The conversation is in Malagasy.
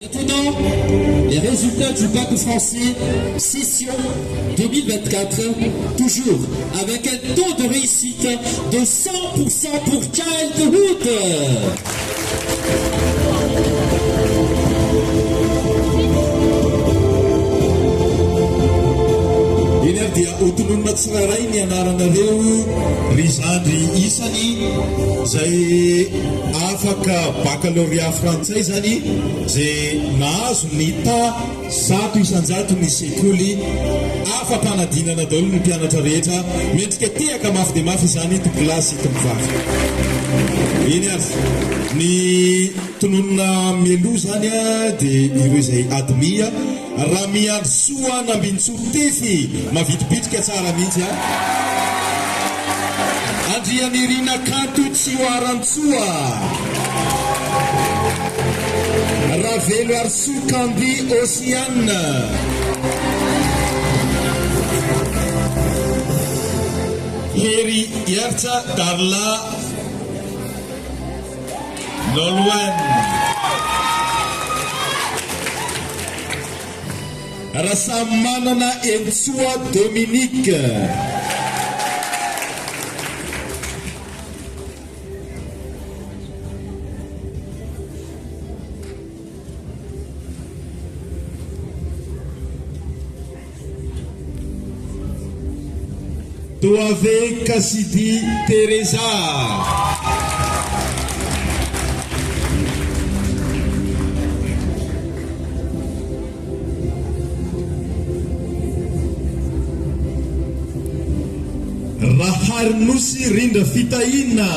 Maintenant, les résultats du bac français session 2024, toujours avec un taux de réussite de 100% pour Kael de Hood. Eny dia otonona tsiraray ny anaranareo rizandry isany zay afaka baccalauréat frantsay zany zay nahazo ny ta 100 ny sekoly afa-panadinana daholo ny mpianatra rehetra mendrika tehaka mafy dia mafy izany tokilasy hita mivavy. Eny azy ny tononona mialoha zany a dia ireo izay admia raha miandro soa nambintsotefy mavitibitrika tsara mihitsy a andrianirina kanto tsy hoarantsoa ravelo arsokamby Océane Hery Iartsa Darla Nolwen Rasamanana Entsoa Dominique Toave Cassidy Teresa Raharnousy Rinda Fitaina